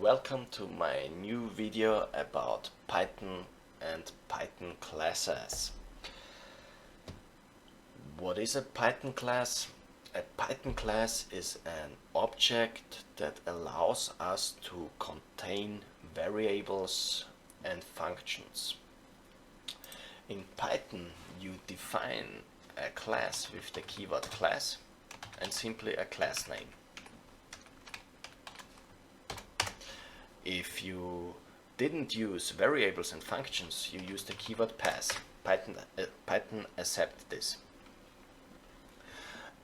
Welcome to my new video about Python and Python classes. What is a Python class? A Python class is an object that allows us to contain variables and functions. In Python you define a class with the keyword class and simply a class name. If you didn't use variables and functions, you use the keyword pass. Python accepts this.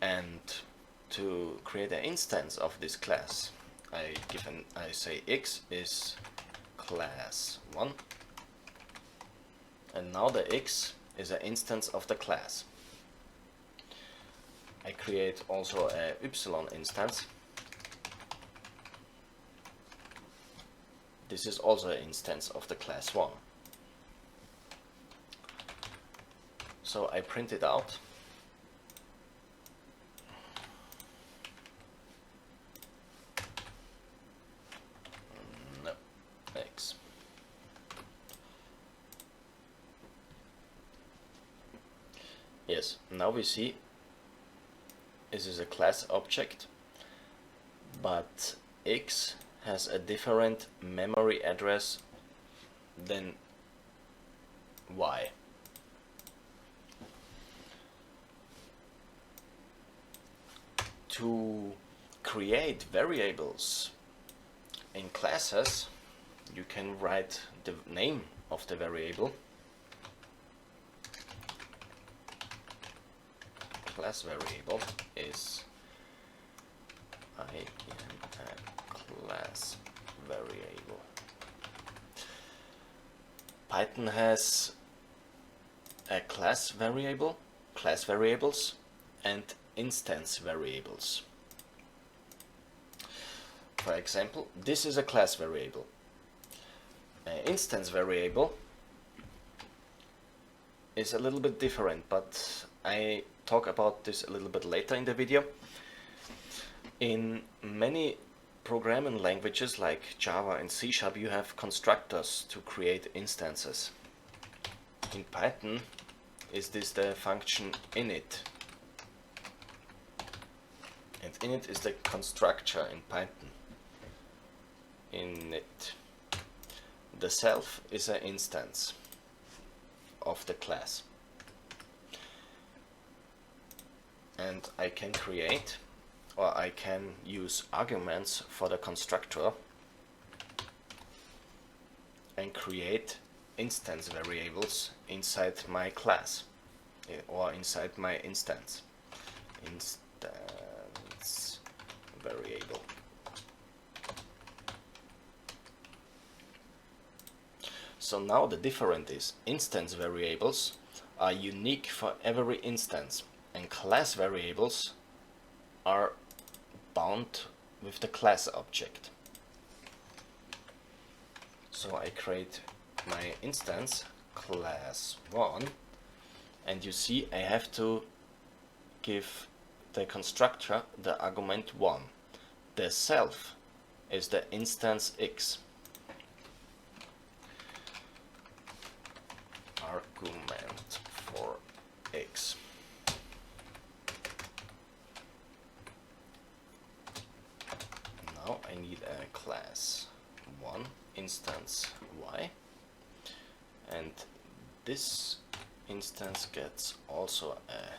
And to create an instance of this class, I say x is class 1, and now the x is an instance of the class. I create also a y instance. This is also an instance of the class 1. So I print it out. No, x. Yes, now we see this is a class object, but x has a different memory address than y. To create variables in classes, you can write the name of the variable. Class variable is class variable. Python has a class variable, class variables, and instance variables. For example, this is a class variable. An instance variable is a little bit different, but I talk about this a little bit later in the video. In many programming languages like Java and C# you have constructors to create instances. In Python is this the function init, and init is the constructor in Python. Init. The self is an instance of the class, and I can create, or I can use arguments for the constructor and create instance variables inside my class or inside my instance. Instance variable. So now the difference is instance variables are unique for every instance, and class variables are bound with the class object. So I create my instance class 1, and you see I have to give the constructor the argument 1. The self is the instance x. Argument for x. Now I need a class 1 instance y, and this instance gets also a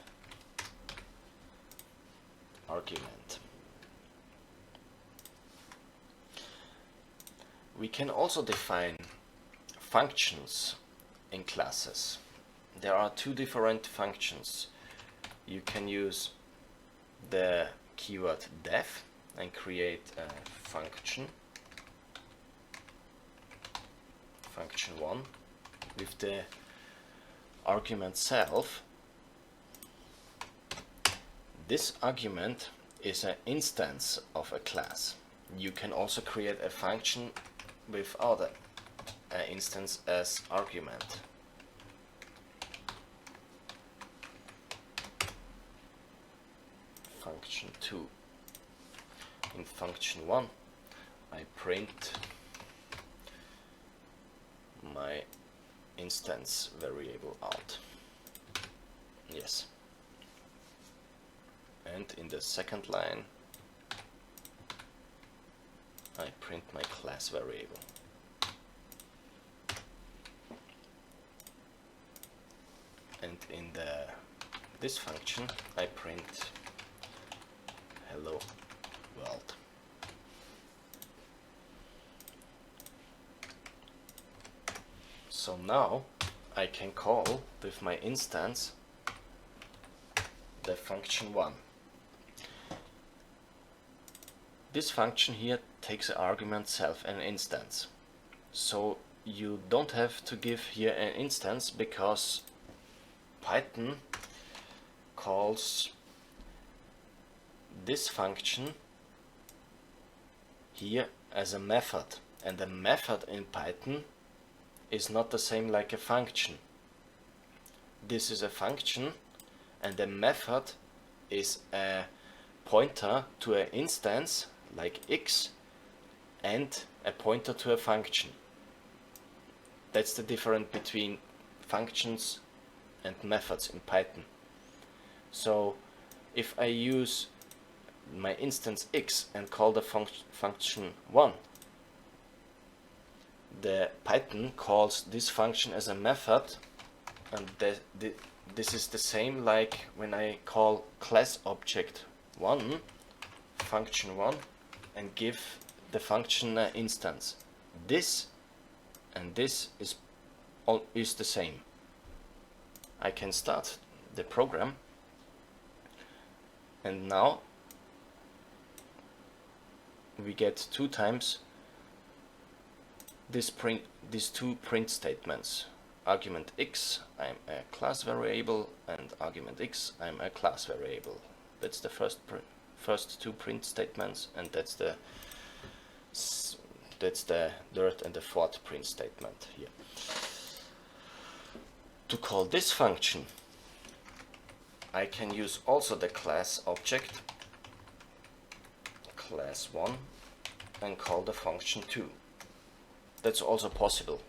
argument. We can also define functions in classes. There are two different functions. You can use the keyword def and create a function 1 with the argument self. This argument is an instance of a class. You can also create a function without an instance as argument. Function 2. In function 1 I print my instance variable out. Yes. And in the second line I print my class variable. And in this function I print hello world. So now I can call with my instance the function 1. This function here takes an argument self, an instance. So you don't have to give here an instance because Python calls this function here as a method, and a method in Python is not the same like a function. This is a function and a method is a pointer to an instance like x and a pointer to a function. That's the difference between functions and methods in Python. So if I use my instance x and call the function 1, the Python calls this function as a method, and this is the same like when I call class object 1 function 1 and give the function an instance. This and this is the same. I can start the program, and now we get 2 times these two print statements. Argument x, I'm a class variable, and argument x, I'm a class variable. That's the first 2 print statements, and that's the third and the fourth print statement here. To call this function, I can use also the class object class 1 and call the function 2. That's also possible.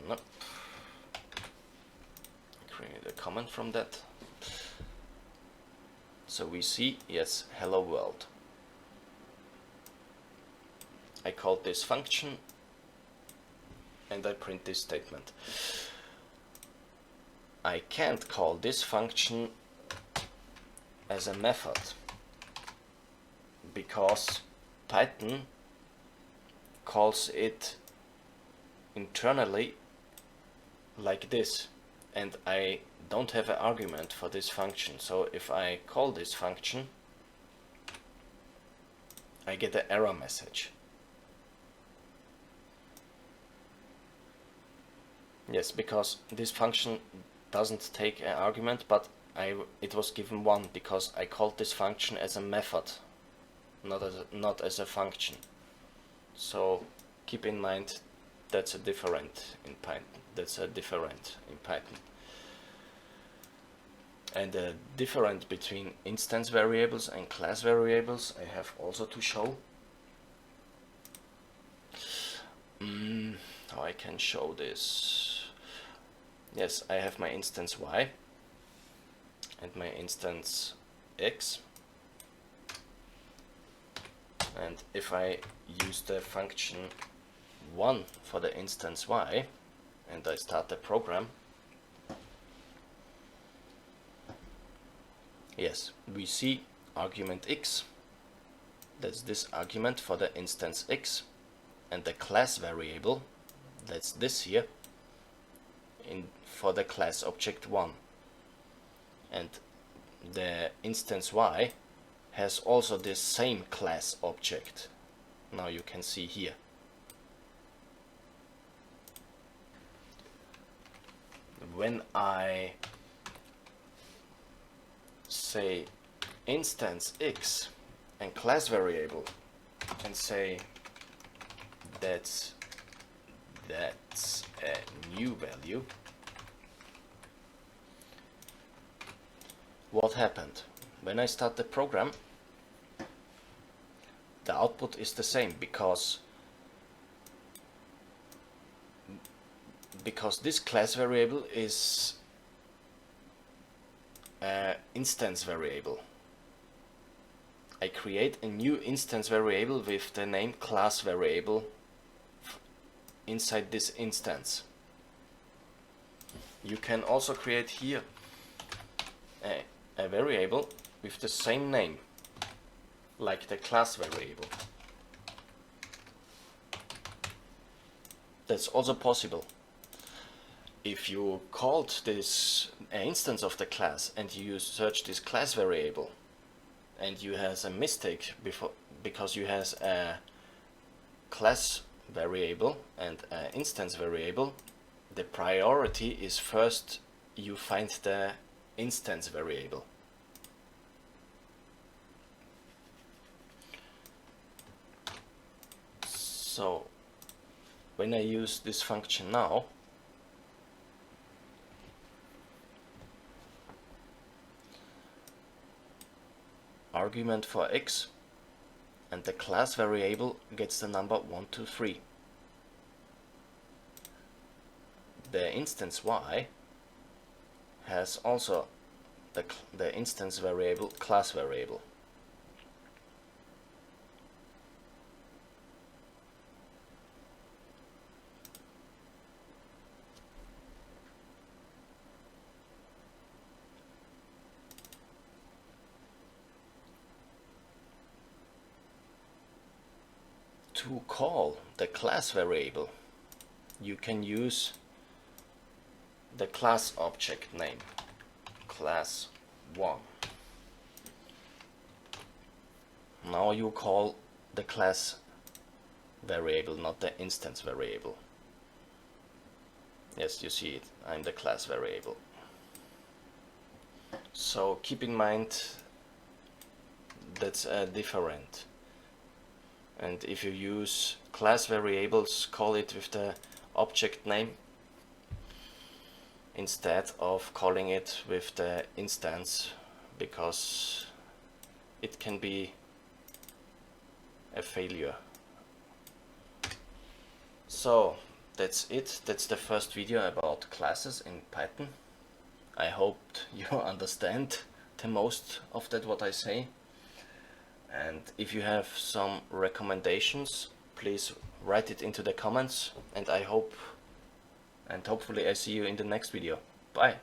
Nope. Create a comment from that. So we see, yes, hello world. I called this function and I print this statement. I can't call this function as a method because Python calls it internally like this, and I don't have an argument for this function. So if I call this function, I get an error message. Yes, because this function doesn't take an argument, but it was given 1 because I called this function as a method, not as a function. So keep in mind that's a different in Python. And the difference between instance variables and class variables I have also to show. How I can show this? Yes, I have my instance y and my instance x, and if I use the function 1 for the instance y and I start the program, yes, we see argument x, that's this argument for the instance x, and the class variable, that's this here, for the class object 1. And the instance y has also this same class object. Now you can see here. When I say instance x and class variable and say that's a new value, what happened? When I start the program, the output is the same, because this class variable is an instance variable. I create a new instance variable with the name class variable inside this instance. You can also create here a variable with the same name like the class variable. That's also possible. If you called this instance of the class and you search this class variable and you has a mistake because you has a class variable and an instance variable, the priority is first you find the instance variable. So when I use this function now, argument for x, and the class variable gets the number 1, 2, 3. The instance y has also the instance variable class variable. To call the class variable, you can use the class object name, class1. Now you call the class variable, not the instance variable. Yes, you see it, I'm the class variable. So keep in mind that's different. And if you use class variables, call it with the object name instead of calling it with the instance, because it can be a failure. So that's it. That's the first video about classes in Python. I hope you understand the most of that what I say. And if you have some recommendations, please write it into the comments, and I hope and hopefully I see you in the next video. Bye!